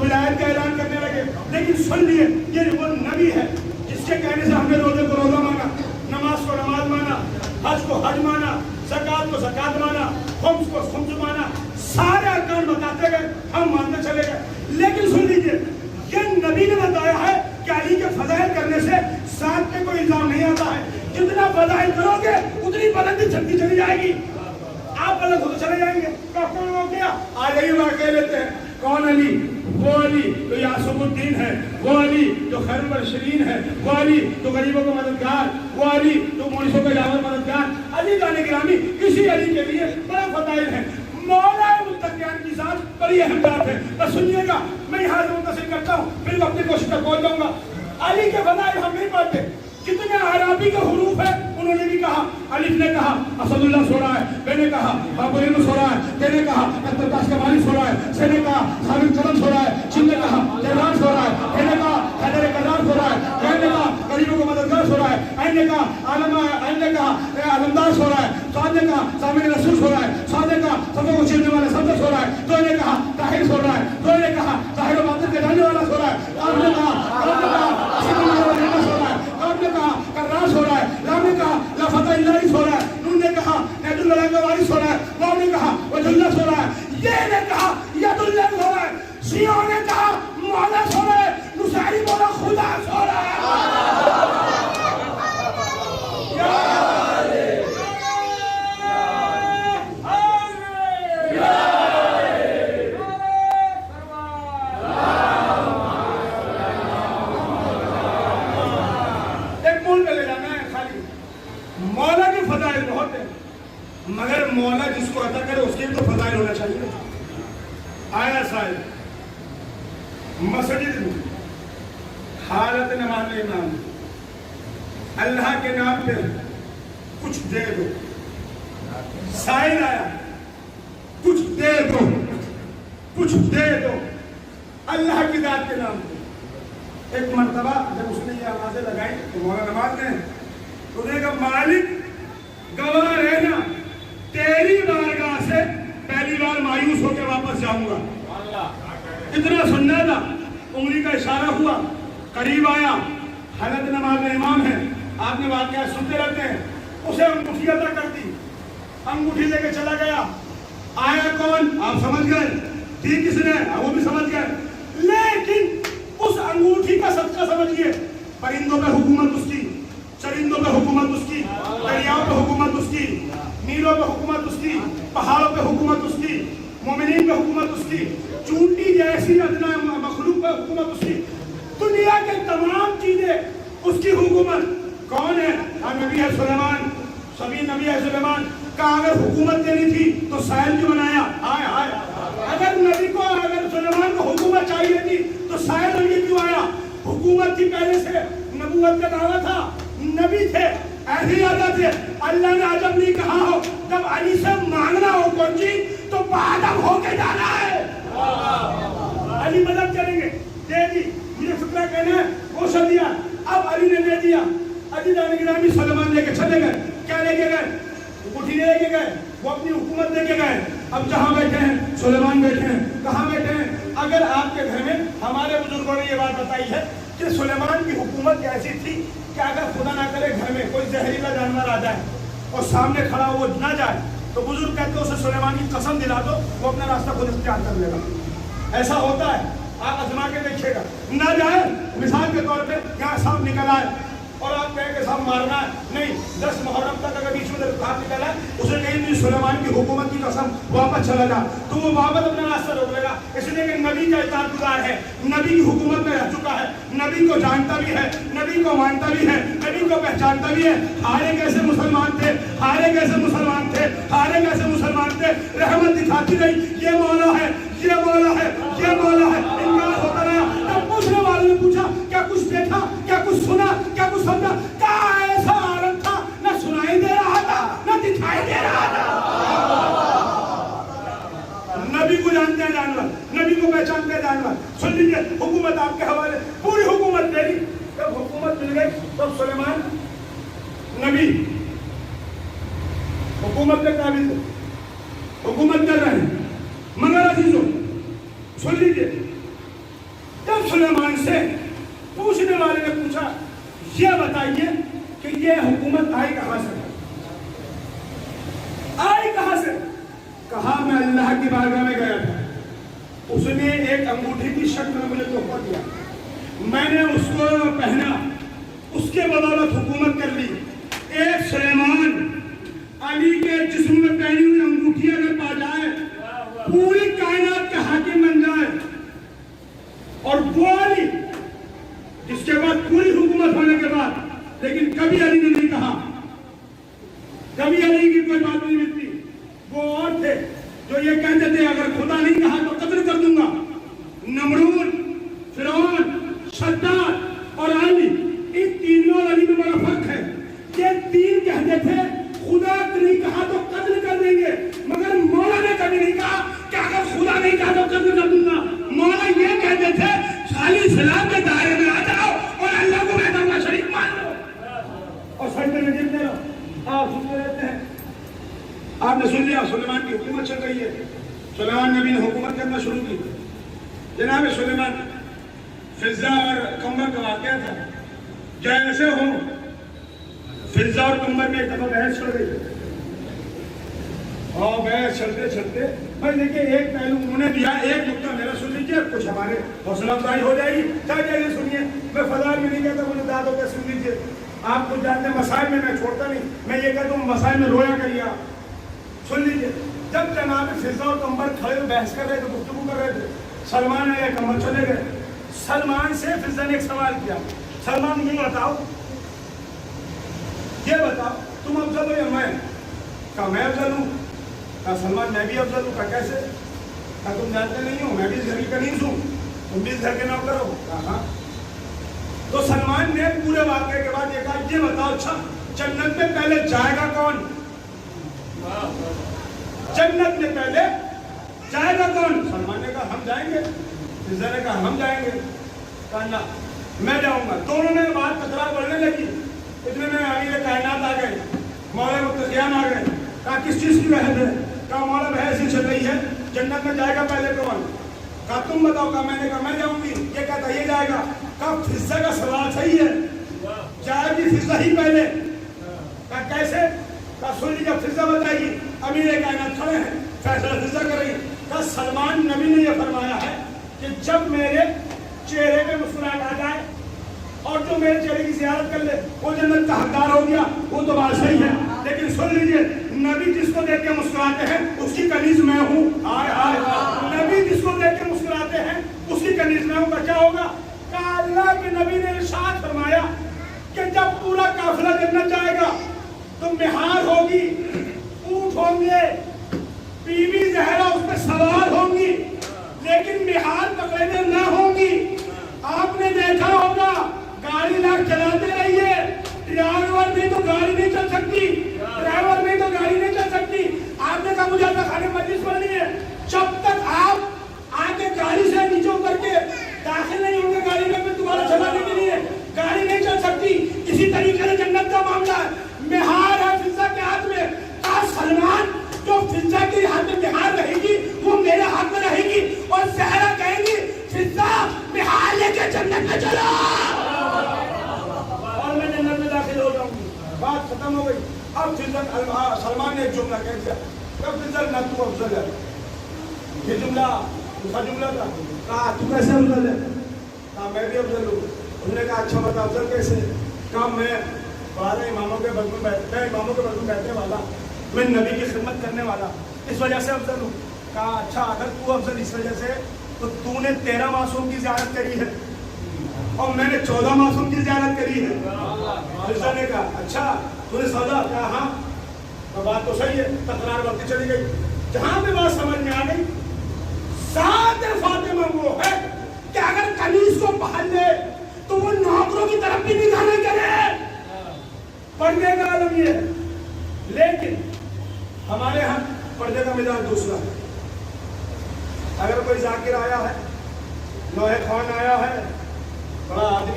ولایت کا اعلان کرنے لگے. لیکن سن لیے یہ وہ نبی ہے جس کے کہنے سے ہم نے روزے کو روزہ مانا, نماز کو نماز مانا, حج کو حج مانا, زکات کو زکات مانا, خمس کو خمس مانا. سارے ارکان بتاتے گئے, ہم مانتے چلے گئے. لیکن سن لیجیے یہ نبی نے بتایا ہے کہ علی کے فضائل کرنے سے ساتھ میں کوئی الزام نہیں آتا ہے. جتنا فضائل کرو گے اتنی بلندی چلتی چلی جائے گی, آپ بلند ہوتے چلے جائیں گے. ڈاکٹر نے کیا آ جائیے واقع لیتے ہیں. کون علی؟ وہ علی جو یاسب الدین ہے, وہ علی جو خیر البشرین ہے, وہ علی جو غریبوں کا مددگار, وہ علی جو مونسوں کا جاور مددگار. علی جان گرامی کسی علی کے لیے بڑے فضائل ہیں. مولا متقین کی ذات بڑی اہم بات ہے. بس سنیے گا, میں یہاں سے منتظر کرتا ہوں, پھر میں اپنی کوشش تک پہنچ جاؤں گا. علی کے فضائل ہم نہیں پڑھتے. کتنے عربی کے حروف ہیں انہوں نے بھی کہا. الف نے کہا اسد اللہ سو رہا ہے, بے نے کہا بابرین سو رہا ہے, تے نے کہا اختتاش کا مالک سو رہا ہے, سے نے کہا خالد قدم سو رہا ہے, چن نے کہا جیلان سو رہا ہے, تے نے کہا حیدر کرار سو رہا ہے, غیر نے کہا غریبوں کو مددگار سو رہا ہے, عین نے کہا عین نے کہا علمدار سو رہا ہے, صاد نے کہا سامع رسول سو رہا ہے, صاد نے کہا سبوں کو چیرنے والا صدر سو رہا ہے, تو نے کہا طاہر سو رہا ہے, تو نے کہا ظاہر و باطن کے جاننے والا سو رہا ہے, آپ نے کہا سو رہا ہے, آپ نے کہا کراس ہو رہا ہے, لام نے کہا لا فتح اللہ سو رہا ہے, نون نے کہا ید اللہ کا وارث ہو رہا ہے, واو نے کہا وجہ اللہ سو رہا ہے, یہ نے کہا ید اللہ سو رہا ہے, شیعوں نے کہا مولا سو رہا ہے, نصیری بولا خدا سو رہا ہے. مولا کے فضائل بہت ہیں, مگر مولا جس کو عطا کرے اس کے بھی تو فضائل ہونا چاہیے. آیا سائل مسجد میں حالت نماز امام اللہ کے نام پہ کچھ دے دو. سائل آیا کچھ دے دو, کچھ دے دو اللہ کی ذات کے نام پہ. ایک مرتبہ جب اس نے یہ آوازیں لگائی تو مولا نماز میں تو نے کہا مالک گواہ رہنا, تیری بارگاہ سے پہلی بار مایوس ہو کے واپس جاؤں گا. اتنا سننا تھا, انگلی کا اشارہ ہوا, قریب آیا, حالت نماز میں امام ہے, آپ نے واقعہ سنتے رہتے ہیں, اسے انگوٹھی عطا کر دی, انگوٹھی لے کے چلا گیا. آیا کون آپ سمجھ گئے, دی کس نے وہ بھی سمجھ گئے. لیکن اس انگوٹھی کا صدقہ سمجھیے, پرندوں پہ حکومت اس کی, چرندوں پہ حکومت اس کی, دریاؤں پہ حکومت اس کی, نیلوں پہ حکومت اس کی, پہاڑوں پہ حکومت اس کی, مومنین پہ حکومت اس کی, چونٹی جیسی ادنا مخلوق پہ حکومت اس کی, دنیا کے تمام چیزیں اس کی حکومت. کون ہے؟ نبی ہے سلیمان, سبھی نبی ہے سلیمان کا. اگر حکومت دینی تھی تو سائل کیوں بنایا؟ آئے آئے, اگر نبی کو اگر سلیمان کو حکومت چاہیے تھی تو سائل علی کیوں آیا؟ حکومت تھی پہلے سے, نبوت کا دعویٰ تھا, نبی تھے, ایسی عادت ہے. اللہ نے عجب نہیں کہا ہو جب علی سے مانگنا ہو کون چیز تو بادم ہو کے جانا ہے. علی مدد کریں گے, دے دی, مجھے فکرہ کہنا ہے وہ سب دیا. اب علی نے دے دیا, علی جان گرامی سلیمان لے کے چلے گئے. کیا لے کے گئے؟ انگوٹھی لے کے گئے, وہ اپنی حکومت لے کے گئے. اب جہاں بیٹھے ہیں سلیمان بیٹھے ہیں, کہاں بیٹھے ہیں؟ اگر آپ کے گھر میں, ہمارے بزرگوں نے یہ بات بتائی ہے کہ سلیمان کی حکومت ایسی تھی کہ اگر خدا نہ کرے گھر میں کوئی زہریلا جانور آ جائے اور سامنے کھڑا ہو وہ نہ جائے تو بزرگ کہتے ہیں اسے سلیمان کی قسم دلا دو, وہ اپنا راستہ خود اختیار کر لے گا. ایسا ہوتا ہے, آپ آزما کے دیکھیے گا. نہ جائے, مثال کے طور پہ یہاں سانپ نکل آئے اور آپ کہیں کہ سانپ مارنا ہے, نہیں, 10 محرم تک اگر بیچ میں سانپ نکل آئے اسے کہیں نہیں سلیمان کی حکومت کی قسم واپس چلا جا, تو وہ واپس اپنا راستہ روک لے گا. اس لیے کہ نبی کا اطاعت گزار ہے, نبی کی حکومت میں رہ چکا ہے, نبی کو جانتا بھی ہے, نبی کو مانتا بھی ہے, نبی کو پہچانتا بھی ہے. ہارے کیسے مسلمان تھے, ہارے کیسے مسلمان تھے, ہارے کیسے مسلمان تھے, رحمت دکھاتی رہی, یہ مولا ہے, یہ مولا ہے, یہ مولا ہے. انکار ہوتا رہا. جب پوچھنے والوں نے پوچھا کیا کچھ دیکھا, کیا کچھ سنا, کیا کچھ سمجھا, کہاں ایسا عالم تھا نہ سنائی دے رہا تھا نہ دکھائی دے رہا تھا. نبی کو جانتے ہیں جانور, نبی کو پہچانتے ہیں جانور. سن لیجیے, حکومت آپ کے حوالے, پوری حکومت دے دی. جب حکومت مل گئی تو سلیمان نبی حکومت کے قابل تھے, حکومت کر رہے ہیں. مگر عزیزوں سن لیجیے, سلیمان سے پوچھنے والے نے پوچھا یہ بتائیے کہ یہ حکومت آئی کہاں سے؟ آئی کہاں سے؟ کہا میں اللہ کی بارگاہ میں گیا تھا، اس نے ایک انگوٹھی کی شکل میں مجھے تحفہ دیا، میں نے اس کو پہنا، اس کے بدولت حکومت کر لی۔ ایک سلیمان علی کے جسم میں پہنی ہوئی انگوٹھی اگر پا جائے پوری کائنات کا حاکم بن جائے، اور وہ علی جس کے بعد پوری حکومت ہونے کے بعد، لیکن کبھی علی نے نہیں کہا، کبھی علی کی کوئی بات نہیں ملتی۔ وہ اور تھے جو یہ کہتے تھے اگر خدا نہیں کہا تو قتل کر دوں گا۔ نمرود، فرعون، شداد اور علی، ان تینوں اور علی میں بڑا فرق ہے۔ یہ تین کہتے تھے خدا نہیں کہا تو قتل کر دیں گے، مگر مولا نے کبھی نہیں کہا کہ اگر خدا نہیں کہا تو قتل کر دوں گا۔ مولا یہ کہتے تھے خالی سلام کے دائرے میں آ جاؤ اور اللہ کو وحدہ لا شریک مان لو اور سجدے میں گر جاؤ۔ آپ سنتے رہتے ہیں، آپ نے سن لیا سلیمان کی حکومت چل رہی ہے، سلیمان نبی نے حکومت کرنا شروع کی۔ جناب سلیمان، فضہ اور قمر کا واقعہ تھا، جیسے ہو فضہ اور قمر میں ایک دفعہ بحث چل رہی ہے، اور بحث چلتے چلتے بھائی دیکھیے ایک پہلو انہوں نے دیا، ایک نقطہ میرا سن لیجیے، کچھ ہمارے حوصلہ افزائی ہو جائے گی۔ چاہیے سنیے، میں فضائل میں نہیں کہتا مجھے داد ہو کے سن لیجیے، آپ کو جانتے ہیں مسائل میں چھوڑتا نہیں، میں یہ کہتا ہوں مسائل میں رویا کریے۔ آپ سن لیجیے، جب جناب فضہ اور قمر کھڑے بحث کر رہے تھے، گفتگو کر رہے تھے، سلمان آئے، قمر چلے گئے۔ سلمان سے فضہ نے ایک سوال کیا، سلمان یہ بتاؤ تم افضل ہو یا میں؟ کہا میں افضل ہوں۔ کہا سلمان میں بھی افضل ہوں۔ کہا کیسے؟ کہا تم جانتے نہیں ہو میں بھی اس گھر کی کنیز ہوں، تم بھی اس گھر کے نوکر ہو۔ کہا ہاں۔ تو سلمان نے پورے واقعے کے بعد یہ کہا یہ بتاؤ اچھا جنت میں پہلے جائے گا کون؟ جنت میں پہلے جائے گا کون؟ سلمان نے کہا ہم جائیں گے۔ فضہ نے کہا ہم جائیں گے۔ کہا نہ میں جاؤں گا۔ دونوں نے بات تکرار بڑھنے لگی، اتنے میں امیر کائنات آ گئے، مولا متقیان آ گئے۔ کہا کس چیز کی بحث ہے؟ کہا مولا بحث ہی چل رہی ہے جنت میں جائے گا پہلے کون؟ کہا تم بتاؤ۔ کہا میں نے کہا میں جاؤں گی۔ یہ کہتا یہ جائے گا۔ کہا فضہ کا سوال صحیح ہے، جائے گی فضہ ہی پہلے۔ کہا کیسے؟ کہا سن لیجیے فضہ بتائے گی، امیر کائنات کھڑے ہیں، فیصلہ فضہ کر رہی ہے۔ کہا سلمان نبی نے یہ فرمایا ہے کہ جب میرے چہرے پہ مسکراہٹ آ جائے اور جو میرے چہرے کی زیارت کر لے وہ جنت کا حقدار ہو گیا۔ وہ تو بات صحیح ہے، لیکن سن لیجیے نبی جس کو دیکھ کے مسکراتے ہیں اس کی کنیز میں ہوں۔ آئے آئے، نبی جس کو دیکھ کے مسکراتے ہیں اس کی کنیز میں ہوں۔ کا کیا ہوگا؟ کہا اللہ کے نبی نے ارشاد فرمایا کہ جب پورا قافلہ جنت جائے گا تو مہار ہوگی، اونٹ ہوں گے، بی بی زہرا اس پہ سوار ہوں گی، لیکن مہار پکڑنے نہ ہوں گی۔ آپ نے دیکھا ہوگا گاڑی نہ چلاتے رہیے، ڈرائیور نہیں تو گاڑی نہیں چل سکتی، ڈرائیور نہیں تو گاڑی نہیں چل سکتی۔ آپ نے کہا مجھے اپنا خانے مجلس پڑھنی ہے، جب تک آپ آگے گاڑی سے نیچے اتر کے داخل نہیں ہوں گے گاڑی میں دوبارہ چلانے کے لیے گاڑی نہیں چل سکتی۔ اسی طریقے سے جنت کا معاملہ ہے، مہار ہے فضہ کے ہاتھ میں۔ کہا سلمان جو فضہ کے ہاتھ میں مہار رہے گی وہ میرے ہاتھ میں رہے گی، اور زہرا کہیں گی فضہ مہار لے کے جنت میں چلو اور میں جنت میں داخل ہو جاؤں گی۔ بات ختم ہو گئی۔ اب سلمان نے ایک جملہ کہہ دیا، کب فضل نہ تو افضل ہے، یہ جملہ دوسرا جملہ تھا۔ کہا تو کیسے افضل ہے؟ کہا میں بھی افضل ہوں۔ انہوں نے کہا اچھا بتا افضل کیسے؟ کہا میں 12 اماموں کے بدن میں بیٹھنے والا، میں نبی کی خدمت کرنے والا، اس وجہ سے افضل ہوں۔ کہا اچھا اگر تو افضل اس وجہ سے تو تو نے 13 معصوم کی زیارت کری ہے اور میں نے 14 معصوم کی زیارت کری ہے۔ فضہ نے کہا اچھا تو نے سودا؟ کہا ہاں۔ تو بات تو صحیح ہے، تکرار بڑھتی چلی گئی۔ جہاں پہ بات سمجھ میں آ گئی، ذات فاطمہ وہ ہے کہ اگر قمیص کو پہن لے تو وہ نوکروں کی طرف بھی نگاہ نہیں کرے۔ پردے کا عالم یہ ہے، لیکن ہمارے ہاں پردے کا مزاج دوسرا ہے۔ اگر کوئی ذاکر آیا ہے، لوہے خوان آیا ہے، بڑا آدمی